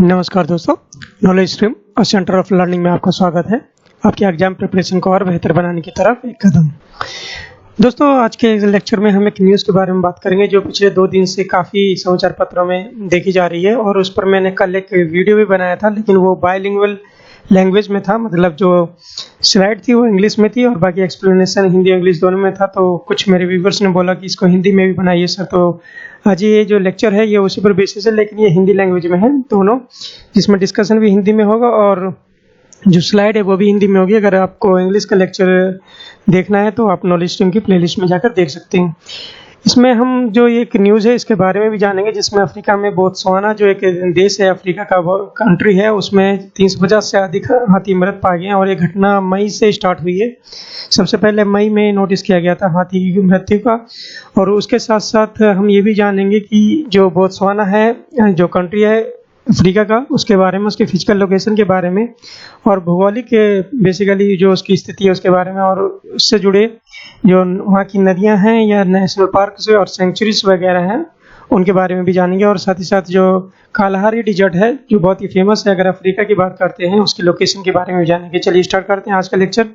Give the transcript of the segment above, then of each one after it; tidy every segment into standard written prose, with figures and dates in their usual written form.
नमस्कार दोस्तों, knowledge stream और सेंटर ऑफ लर्निंग में आपका स्वागत है। आपके एग्जाम प्रिपरेशन को और बेहतर बनाने की तरफ एक कदम। दोस्तों, आज के लेक्चर में हम एक न्यूज़ के बारे में बात करेंगे जो पिछले 2 दिन से काफ़ी समाचार पत्रों में देखी जा रही है और उस पर मैंने कल एक वीडियो भी बनाया था, लेकिन वो बायलिंगुअल लैंग्वेज में था। मतलब जो स्लाइड थी वो इंग्लिश में थी और बाकी एक्सप्लेनेशन हिंदी और इंग्लिश दोनों में था। तो कुछ मेरे व्यूवर्स ने बोला कि इसको हिंदी में भी बनाइए सर। तो आज ये जो लेक्चर है ये उसी पर बेसिस है, लेकिन ये हिंदी लैंग्वेज में है दोनों, जिसमें डिस्कशन भी हिंदी में होगा और जो स्लाइड है वो भी हिंदी में होगी। अगर आपको इंग्लिश का लेक्चर देखना है तो आप नॉलेज स्ट्रीम की प्लेलिस्ट में जाकर देख सकते हैं। इसमें हम जो एक न्यूज़ है इसके बारे में भी जानेंगे, जिसमें अफ्रीका में बोत्सवाना जो एक देश है, अफ्रीका का कंट्री है, उसमें 350 से अधिक हाथी मृत पाए गए हैं और ये घटना मई से स्टार्ट हुई है। सबसे पहले मई में नोटिस किया गया था हाथी की मृत्यु का। और उसके साथ साथ हम ये भी जानेंगे कि जो बोत्सवाना है, जो कंट्री है अफ्रीका का, उसके बारे में, उसके फिजिकल लोकेशन के बारे में और भौगोलिक बेसिकली जो उसकी स्थिति है उसके बारे में, और उससे जुड़े जो वहाँ की नदियाँ हैं या नेशनल पार्क और सेंचुरीज वगैरह हैं उनके बारे में भी जानेंगे। और साथ ही साथ जो कालाहारी डिजर्ट है जो बहुत ही फेमस है अगर अफ्रीका की बात करते हैं, उसकी लोकेशन के बारे में भी जानेंगे। चलिए स्टार्ट करते हैं आज का लेक्चर।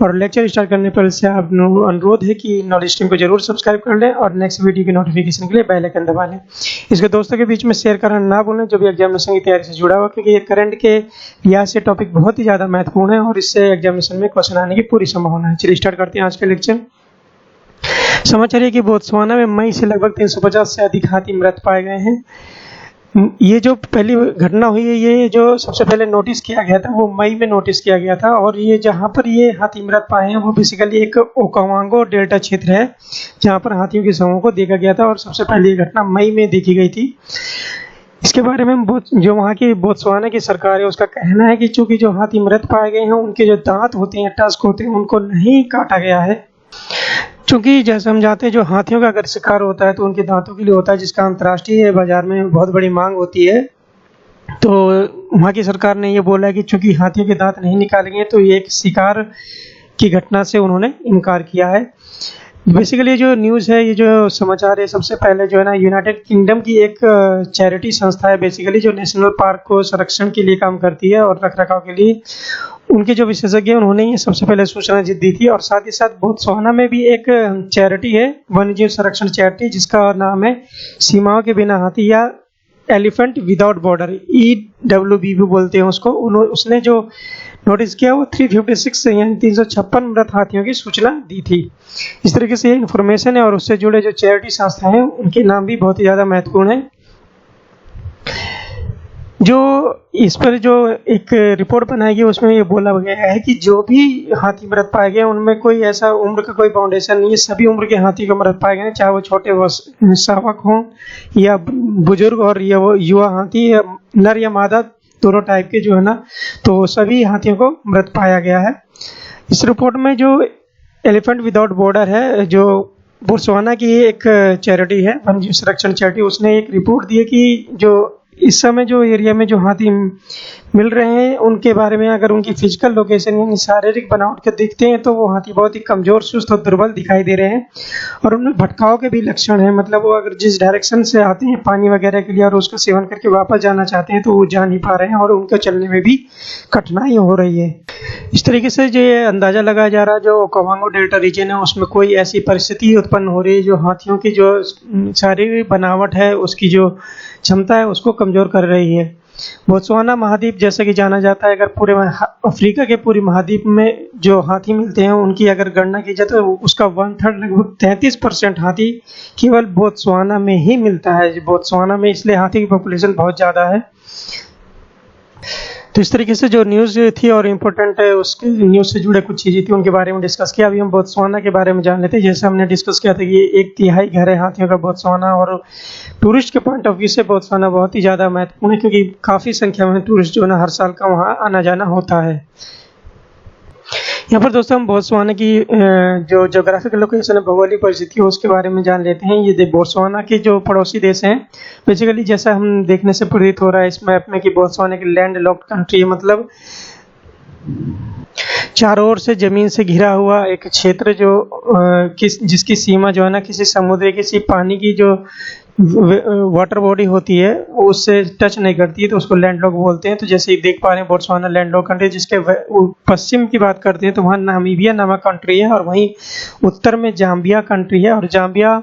और लेक्चर स्टार्ट करने पर से आप अनुरोध है कि नॉलेज स्ट्रीम को जरूर सब्सक्राइब कर लें और नेक्स्ट वीडियो की नोटिफिकेशन के लिए बेल आइकन दबा लें। इसके दोस्तों के बीच में शेयर करना ना भूलें जो भी एग्जामिनेशन की तैयारी से जुड़ा हुआ, क्योंकि ये करंट के लिहाज से टॉपिक बहुत ही ज़्यादा महत्वपूर्ण है और इससे एग्जामिनेशन में क्वेश्चन आने की पूरी संभावना है। चलिए स्टार्ट करते हैं आज का लेक्चर। समाचार है कि बोत्सवाना में मई से लगभग 350 से अधिक हाथी मृत पाए गए हैं। ये जो पहली घटना हुई है, ये जो सबसे पहले नोटिस किया गया था वो मई में नोटिस किया गया था। और ये जहाँ पर ये हाथी मृत पाए हैं वो बेसिकली एक ओकावांगो डेल्टा क्षेत्र है जहाँ पर हाथियों के समूह को देखा गया था और सबसे पहले ये घटना मई में देखी गई थी। इसके बारे में जो वहाँ की बोत्सवाना की सरकार है उसका कहना है कि चूंकि जो हाथी मृत पाए गए हैं उनके जो दांत होते हैं, टस्क होते हैं, उनको नहीं काटा गया है। क्योंकि जैसे हम जानते हैं जो हाथियों का अगर शिकार होता है तो उनके दांतों के लिए होता है, जिसका अंतर्राष्ट्रीय बाजार में बहुत बड़ी मांग होती है। तो वहाँ की सरकार ने ये बोला है कि चूंकि हाथियों के दांत नहीं निकालेंगे तो ये एक शिकार की घटना से उन्होंने इनकार किया है। बेसिकली जो न्यूज़ है, ये जो समाचार है, सबसे पहले जो है ना यूनाइटेड किंगडम की एक चैरिटी संस्था है बेसिकली जो नेशनल पार्क को संरक्षण के लिए काम करती है और रखरखाव के लिए। उनके जो विशेषज्ञ हैं उन्होंने ये सबसे पहले सूचना दी थी। और साथ ही साथ बोत्सवाना में भी एक चैरिटी है, वन्यजीव संरक्षण चैरिटी, जिसका नाम है सीमाओं के बिना हाथी या एलिफेंट विदाउट बॉर्डर, EWB भी बोलते हैं उसको। उसने जो नोटिस किया वो 356 यानी 356 मृत हाथियों की सूचना दी थी। इस तरीके से ये इन्फॉर्मेशन है और उससे जुड़े जो चैरिटी संस्थाएं हैं उनके नाम भी बहुत ही ज़्यादा महत्वपूर्ण है। जो इस पर जो एक रिपोर्ट बनाई गई उसमें ये बोला गया है कि जो भी हाथी मृत पाए गए उनमें कोई ऐसा उम्र का कोई फाउंडेशन नहीं है। सभी उम्र के हाथी को मृत पाए गए, चाहे वो छोटे शावक हों या बुजुर्ग और या वो युवा हाथी, या नर या मादा दोनों टाइप के जो है ना, तो सभी हाथियों को मृत पाया गया है। इस रिपोर्ट में जो एलिफेंट विदाउट बॉर्डर है, जो बोत्सवाना की एक चैरिटी है, वन्यजीव संरक्षण चैरिटी, उसने एक रिपोर्ट दी है कि जो इस समय जो एरिया में जो हाथी मिल रहे हैं उनके बारे में अगर उनकी फिजिकल लोकेशन यानी शारीरिक बनावट के दिखते हैं तो वो हाथी बहुत ही कमज़ोर, सुस्त और दुर्बल दिखाई दे रहे हैं और उनमें भटकाव के भी लक्षण हैं। मतलब वो अगर जिस डायरेक्शन से आते हैं पानी वगैरह के लिए और उसका सेवन करके वापस जाना चाहते हैं तो वो जा नहीं पा रहे हैं और उनको चलने में भी कठिनाई हो रही है। इस तरीके से जो ये अंदाज़ा लगाया जा रहा है जो ओकावांगो डेल्टा रीजन है उसमें कोई ऐसी परिस्थिति उत्पन्न हो रही है जो हाथियों की जो शारीरिक बनावट है, उसकी जो क्षमता है, उसको कमज़ोर कर रही है। बोत्सवाना महाद्वीप जैसे कि जाना जाता है, अगर पूरे अफ्रीका के पूरे महाद्वीप में जो हाथी मिलते हैं उनकी अगर गणना की जाए तो उसका 1/3 लगभग 33% हाथी केवल बोत्सवाना में ही मिलता है। बोत्सवाना में इसलिए हाथी की पॉपुलेशन बहुत ज़्यादा है। तो इस तरीके से जो न्यूज़ थी और इम्पोर्टेंट है उसके न्यूज़ से जुड़े कुछ चीज़ें थी उनके बारे में डिस्कस किया। अभी हम बोत्सवाना के बारे में जान लेते हैं। जैसे हमने डिस्कस किया था कि 1/3 घर है हाथियों का बोत्सवाना, और टूरिस्ट के पॉइंट ऑफ व्यू से बोत्सवाना बहुत ही ज़्यादा महत्वपूर्ण है क्योंकि काफ़ी संख्या में टूरिस्ट जो है ना हर साल का वहाँ आना जाना होता है। यहाँ पर दोस्तों हम बोत्सवाना की जो जोग्राफिकल लोकेशन है, भौगोलिक परिस्थिति है, उसके बारे में जान लेते हैं। ये बोत्सवाना के जो पड़ोसी देश हैं, बेसिकली जैसा हम देखने से प्रतीत हो रहा है इस मैप में कि बोत्सवाना की लैंड लॉक्ड कंट्री है, मतलब चारों ओर से जमीन से घिरा हुआ एक क्षेत्र जो जिसकी सीमा जो है ना किसी समुद्र किसी पानी की जो वाटर बॉडी होती है वो उससे टच नहीं करती है तो उसको लैंडलॉक बोलते हैं। तो जैसे ही देख पा रहे हैं बोत्सवाना लैंडलॉक कंट्री, जिसके पश्चिम की बात करते हैं तो वहाँ नामीबिया नामक कंट्री है, और वहीं उत्तर में जाम्बिया कंट्री है। और जाम्बिया,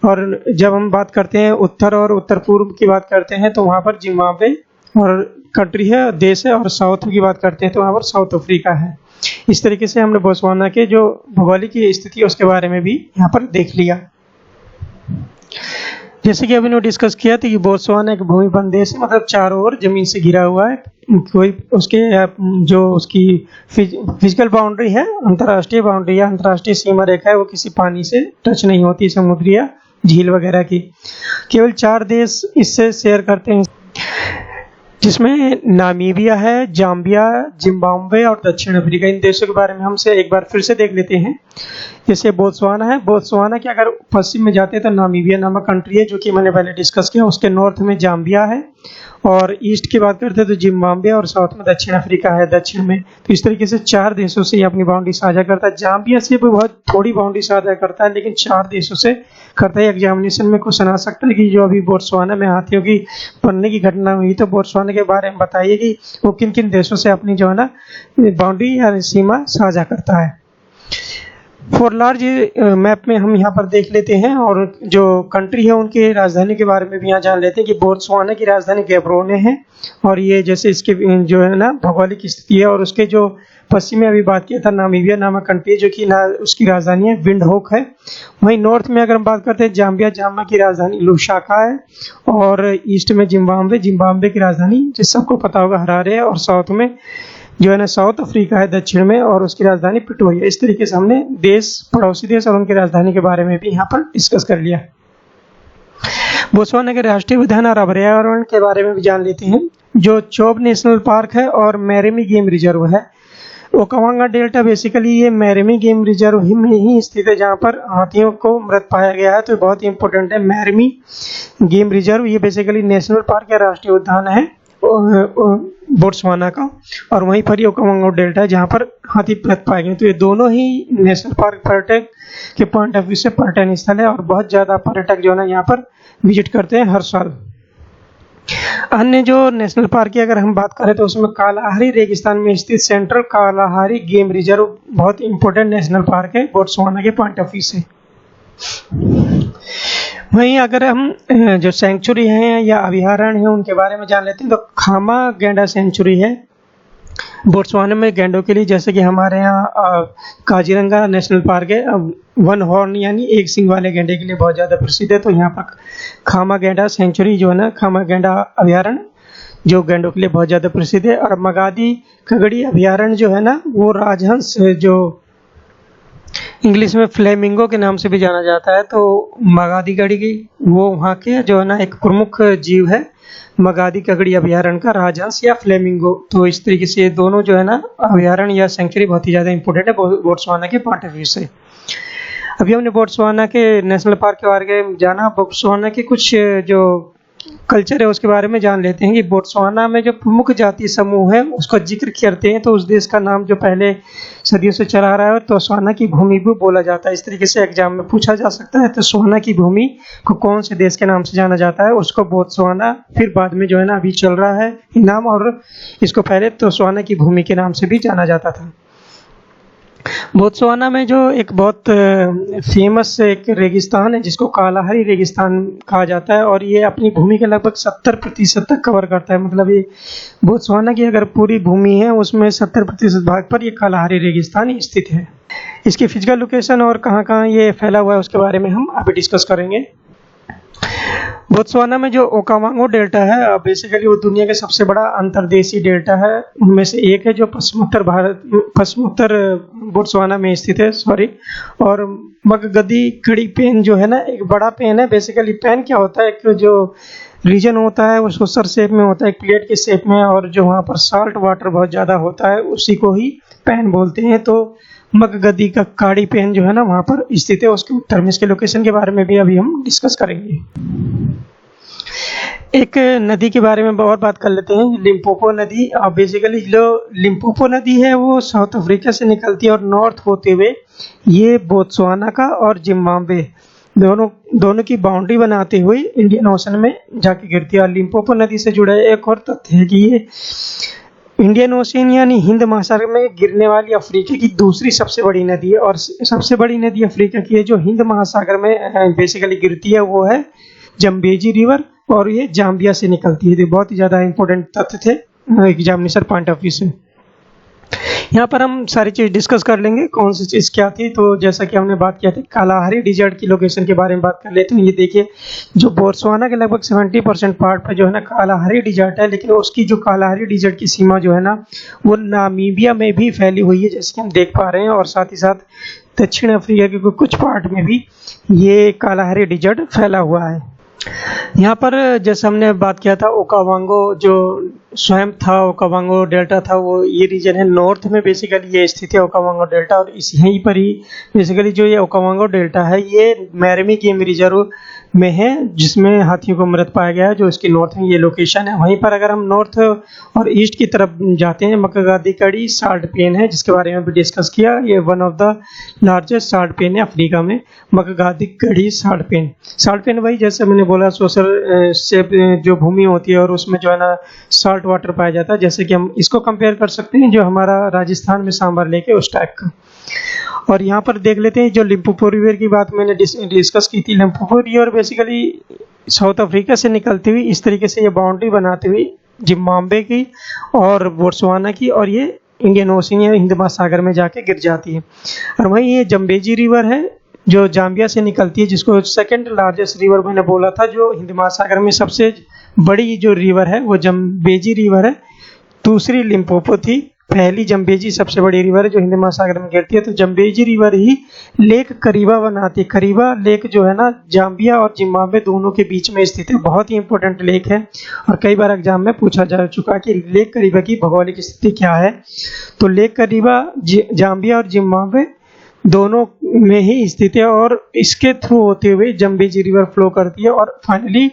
और जब हम बात करते हैं उत्तर और उत्तर पूर्व की बात करते हैं तो वहाँ पर जिम्बाब्वे और कंट्री है, देश है, और साउथ की बात करते हैं तो वहाँ पर साउथ अफ्रीका है। इस तरीके से हमने बोत्सवाना के जो भौगोलिक स्थिति है उसके बारे में भी यहाँ पर देख लिया। जैसे कि अभी ने डिस्कस किया था कि बोत्सवाना एक भूमिबंध देश है, मतलब चारों ओर जमीन से घिरा हुआ है। कोई उसके जो उसकी फिजिकल बाउंड्री है, अंतर्राष्ट्रीय बाउंड्री या अंतर्राष्ट्रीय सीमा रेखा है, वो किसी पानी से टच नहीं होती, समुद्री या झील वगैरह की। केवल 4 देश इससे शेयर करते हैं, जिसमें नामीबिया है, जाम्बिया, जिम्बाब्वे और दक्षिण अफ्रीका। इन देशों के बारे में हमसे एक बार फिर से देख लेते हैं। जैसे बोत्सवाना है, बोत्सवाना के अगर पश्चिम में जाते हैं तो नामीबिया नामक कंट्री है, जो कि मैंने पहले डिस्कस किया। उसके नॉर्थ में जाम्बिया है, और ईस्ट की बात करते हैं तो जिम्बाब्वे, और साउथ में दक्षिण अफ्रीका है दक्षिण में। तो इस तरीके से 4 देशों से ये अपनी बाउंड्री साझा करता है। जाम्बिया से भी बहुत थोड़ी बाउंड्री साझा करता है, लेकिन 4 देशों से करता है। एग्जामिनेशन में क्वेश्चन आ सकता है कि जो अभी बोत्सवाना में हाथियों की पड़ने की घटना हुई, तो बोत्सवाना के बारे में बताइए कि वो किन किन देशों से अपनी जो है ना बाउंड्री या सीमा साझा करता है। फॉर लार्ज मैप में हम यहाँ पर देख लेते हैं, और जो कंट्री है उनके राजधानी के बारे में भी यहाँ जान लेते हैं कि बोत्सवाना की राजधानी गैब्रोने है, और ये जैसे इसके जो है ना भौगोलिक स्थिति है। और उसके जो पश्चिम में अभी बात किया था नामीबिया नामक कंट्री, जो कि उसकी राजधानी है विंडहोक है। वहीं नॉर्थ में अगर हम बात करते हैं जाम्बिया, जाम्बिया की राजधानी लुसाका है, और ईस्ट में जिम्बाब्वे, जिम्बाब्वे की राजधानी जिस सबको पता होगा हरारे है, और साउथ में जो है ना साउथ अफ्रीका है दक्षिण में, और उसकी राजधानी प्रिटोरिया। इस तरीके से हमने देश, पड़ोसी देश और उनकी राजधानी के बारे में भी यहाँ पर डिस्कस कर लिया। बोत्सवाना के राष्ट्रीय उद्यान और अभयारण्य के बारे में भी जान लेते हैं। जो चोब नेशनल पार्क है और मैरेमी गेम रिजर्व है। ओकावांगा डेल्टा बेसिकली ये मैरेमी गेम रिजर्व ही में ही स्थित है, जहाँ पर हाथियों को मृत पाया गया है। तो बहुत ही इंपॉर्टेंट है मैरेमी गेम रिजर्व। ये बेसिकली नेशनल पार्क या राष्ट्रीय उद्यान है बोत्सवाना का, और वहीं पर ही ओकावांगा डेल्टा है जहाँ पर हाथी मृत पाए गए। तो ये दोनों ही नेशनल पार्क पर्यटक के पॉइंट ऑफ व्यू से पर्यटन स्थल है, और बहुत ज़्यादा पर्यटक जो है ना यहाँ पर विजिट करते हैं हर साल। अन्य जो नेशनल पार्क की अगर हम बात करें तो उसमें कालाहारी रेगिस्तान में स्थित सेंट्रल कालाहारी गेम रिजर्व बहुत इंपॉर्टेंट नेशनल पार्क है बोत्सवाना के पॉइंट ऑफ व्यू से। वहीं अगर हम जो सेंचुरी हैं या अभयारण्य हैं उनके बारे में जान लेते हैं, तो खामा गैंडा सेंचुरी है बोत्सवाना में गैंडों के लिए। जैसे कि हमारे यहाँ काजीरंगा नेशनल पार्क है, वन हॉर्न यानी एक सिंग वाले गैंडे के लिए बहुत ज़्यादा प्रसिद्ध है। तो यहाँ पर खामा गैंडा सेंचुरी जो है ना, खामा गैंडा अभयारण्य जो गैंडों के लिए बहुत ज़्यादा प्रसिद्ध है। और मगादी कगड़ी अभयारण्य जो है ना, वो राजहंस जो इंग्लिश में फ्लेमिंगो के नाम से भी जाना जाता है। तो मगादी कगड़ी की वो वहाँ के जो है ना एक प्रमुख जीव है, मगादी कगड़ी अभयारण्य का राजहंस या फ्लेमिंगो। तो इस तरीके से ये दोनों जो है ना अभयारण्य या सेंचुरी बहुत ही ज़्यादा इंपॉर्टेंट है बोत्सवाना के पॉइंट ऑफ व्यू से। अभी हमने बोत्सवाना के नेशनल पार्क के बारे में जाना। बोत्सवाना के कुछ जो कल्चर है उसके बारे में जान लेते हैं कि बोत्सवाना में जो प्रमुख जाति समूह है उसका जिक्र करते हैं तो उस देश का नाम जो पहले सदियों से चला रहा है तोत्सवाना की भूमि भी बोला जाता है। इस तरीके से एग्जाम में पूछा जा सकता है तोत्सवाना की भूमि को कौन से देश के नाम से जाना जाता है, उसको बोत्सवाना, फिर बाद में जो है ना अभी चल रहा है नाम, और इसको पहले तोत्सवाना की भूमि के नाम से भी जाना जाता था। बोत्सवाना में जो एक बहुत फेमस एक रेगिस्तान है जिसको कालाहारी रेगिस्तान कहा जाता है, और ये अपनी भूमि के लगभग 70% तक कवर करता है। मतलब ये बोत्सवाना की अगर पूरी भूमि है उसमें 70% भाग पर ये कालाहारी रेगिस्तान स्थित है। इसकी फिजिकल लोकेशन और कहाँ कहाँ ये फैला हुआ है उसके बारे में हम अभी डिस्कस करेंगे। बोत्सवाना में जो ओकावांगो डेल्टा है बेसिकली वो दुनिया के सबसे बड़ा अंतर्देशीय डेल्टा है, उनमें से एक है जो पश्चिमोत्तर बोत्सवाना में स्थित है। और मगगदी कड़ी पेन जो है ना एक बड़ा पेन है। बेसिकली पेन क्या होता है, एक जो रीजन होता है वो सोसर शेप में होता है, एक प्लेट के शेप में, और जो वहाँ पर साल्ट वाटर बहुत ज़्यादा होता है उसी को ही पेन बोलते हैं। तो मगगदी का काड़ी पेन जो है ना वहाँ पर स्थित है, उसके उत्तर में। इसके लोकेशन के बारे में भी अभी हम डिस्कस करेंगे। एक नदी के बारे में और बात कर लेते हैं, लिम्पोपो नदी। बेसिकली जो लिम्पोपो नदी है वो साउथ अफ्रीका से निकलती है और नॉर्थ होते हुए ये बोत्सवाना का और जिम्बाब्वे दोनों दोनों की बाउंड्री बनाते हुए इंडियन ओशन में जाके गिरती है। और लिम्पोपो नदी से जुड़ा एक और तथ्य है कि ये इंडियन ओशन यानी हिंद महासागर में गिरने वाली अफ्रीका की दूसरी सबसे बड़ी नदी है। और सबसे बड़ी नदी अफ्रीका की है जो हिंद महासागर में बेसिकली गिरती है, वो है जम्बेजी रिवर, और ये जाम्बिया से निकलती है। तो बहुत ही ज़्यादा इंपॉर्टेंट तथ्य थे एग्जामिनेशन पॉइंट ऑफ व्यू से। यहाँ पर हम सारी चीज़ डिस्कस कर लेंगे, कौन सी चीज़ क्या थी। तो जैसा कि हमने बात किया था कालाहारी डिजर्ट की लोकेशन के बारे में बात कर लेते हैं। ये देखिए, जो बोत्सवाना के लगभग 70% पार्ट पर जो है ना कालाहारी डिजर्ट है, लेकिन उसकी जो कालाहारी डिजर्ट की सीमा जो है ना वो नामीबिया में भी फैली हुई है, जैसे कि हम देख पा रहे हैं। और साथ ही साथ दक्षिण अफ्रीका के कुछ पार्ट में भी ये कालाहारी डिजर्ट फैला हुआ है। यहाँ पर जैसे हमने बात किया था ओकावांगो जो स्वयं था, ओकावांगो डेल्टा था, वो ये रीजन है नॉर्थ में बेसिकली ये स्थित है ओकावांगो डेल्टा। और इस यहीं पर ही बेसिकली जो ये ओकावांगो डेल्टा है ये मैरमी गेम रिजर्व में है, जिसमें हाथियों को मृत पाया गया है, जो इसकी नॉर्थ में ये लोकेशन है। वहीं पर अगर हम नॉर्थ और ईस्ट की तरफ जाते हैं, मकागादिकड़ी साल्ट पेन है, जिसके बारे में भी डिस्कस किया। ये one of the largest salt pan है अफ्रीका में, Makgadikgadi salt pan. Salt pan वही जैसे मैंने बोला सोशल शेप जो भूमि होती है और उसमें जो है ना साल्ट वाटर पाया जाता है, जैसे कि हम इसको कंपेयर कर सकते हैं जो हमारा राजस्थान में सांभर लेके उस टाइप का। और यहाँ पर देख लेते हैं जो लिम्पोपो रिवर की बात मैंने डिस्कस की थी। Limpopo river basically south Africa से निकलती हुई इस तरीके से ये बाउंड्री बनाती हुई जिम्बाब्वे की और बोत्सवाना की, और ये इंडियन ओशन या हिंद महासागर में जाके गिर जाती है। और वहीं ये जम्बेजी रिवर है जो जाम्बिया से निकलती है, जिसको सेकंड लार्जेस्ट रिवर मैंने बोला था। जो हिंद महासागर में सबसे बड़ी जो रिवर है वो जम्बेजी रिवर है, दूसरी लिम्पोपो थी, पहली जम्बेजी सबसे बड़ी रिवर है जो हिंद महासागर में गिरती है। तो जम्बेजी रिवर ही लेक करीबा बनाती है। करीबा लेक जो है ना जाम्बिया और जिम्बाब्वे दोनों के बीच में स्थित है, बहुत ही इंपॉर्टेंट लेक है और कई बार एग्जाम में पूछा जा चुका कि लेक करीबा की भौगोलिक स्थिति क्या है। तो लेक करीबा जाम्बिया और जिम्बाब्वे दोनों में ही स्थित है और इसके थ्रू होते हुए जम्बेजी रिवर फ्लो करती है और फाइनली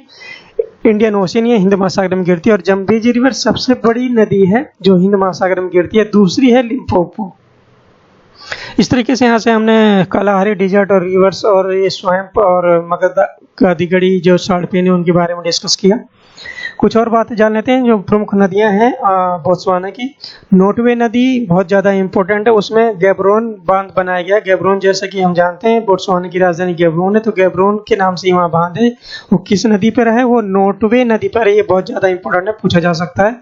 इंडियन ओशन या हिंद महासागर में गिरती है। और जम्बेजी रिवर सबसे बड़ी नदी है जो हिंद महासागर में गिरती है, दूसरी है लिम्पोपो। इस तरीके से यहाँ से हमने कालाहारी डिजर्ट और रिवर्स और ये स्वैम्प और मकागादिकड़ी जो साल्ट पेन है उनके बारे में डिस्कस किया। कुछ और बातें जान लेते हैं जो प्रमुख नदियां हैं बोत्सवाना की। नोटवे नदी बहुत ज़्यादा इंपॉर्टेंट है, उसमें गैब्रोन बांध बनाया गया। गैब्रोन जैसा कि हम जानते हैं बोत्सवाना की राजधानी गैब्रोन है, तो गैब्रोन के नाम से वहाँ बांध है। वो किस नदी पर है? वो नोटवे नदी पर है। ये बहुत ज़्यादा इंपॉर्टेंट है, पूछा जा सकता है।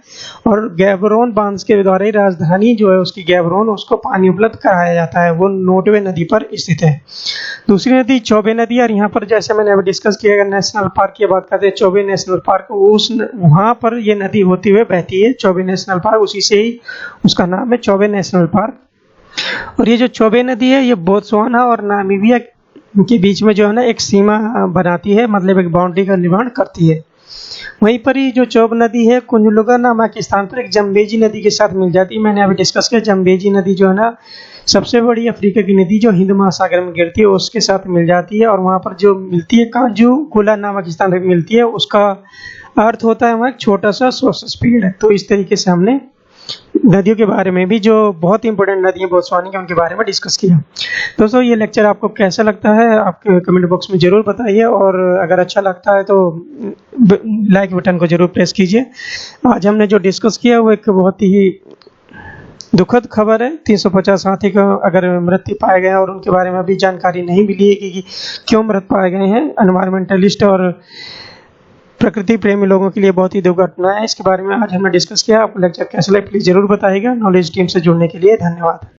और गैब्रोन बांध के द्वारा ही राजधानी जो है उसकी गैब्रोन, उसको पानी उपलब्ध कराया जाता है, वो नोटवे नदी पर स्थित है। दूसरी नदी चौबे नदी, और यहाँ पर जैसे मैंने अभी डिस्कस किया, अगर नेशनल पार्क की बात करते हैं चौबे नेशनल पार्क, उस वहाँ पर ये नदी होती हुए बहती है चौबे नेशनल पार्क, उसी से ही उसका नाम है चौबे नेशनल पार्क। और ये जो चौबे नदी है ये बोत्सवाना और नामीबिया के बीच में जो है ना एक सीमा बनाती है, मतलब एक बाउंड्री का निर्माण करती है। वहीं पर ही जो चौब नदी है कुंजलुगा नामक स्थान पर एक जम्बेजी नदी के साथ मिल जाती है। मैंने अभी डिस्कस किया जम्बेजी नदी जो है ना सबसे बड़ी अफ्रीका की नदी जो हिंद महासागर में गिरती है उसके साथ मिल जाती है। और वहाँ पर जो मिलती है कांजूगुला नामक स्थान पर मिलती है, उसका अर्थ होता है वहाँ एक छोटा सा सोर्स पेड़ है। तो इस तरीके से हमने नदियों के बारे में भी जो बहुत इंपॉर्टेंट नदी है बोत्सवाना की उनके बारे में डिस्कस किया। दोस्तों ये लेक्चर आपको कैसा लगता है आपके कमेंट बॉक्स में ज़रूर बताइए, और अगर अच्छा लगता है तो लाइक बटन को ज़रूर प्रेस कीजिए। आज हमने जो डिस्कस किया वो एक बहुत ही दुखद खबर है। 350 हाथी का अगर मृत्यु पाए गए और उनके बारे में अभी जानकारी नहीं मिली है कि क्यों मृत पाए गए हैं। एनवायरमेंटलिस्ट और प्रकृति प्रेमी लोगों के लिए बहुत ही दुर्घटना है। इसके बारे में आज हमने डिस्कस किया। आपको लेक्चर कैसा लगा प्लीज़ ज़रूर बताइएगा। नॉलेज टीम से जुड़ने के लिए धन्यवाद।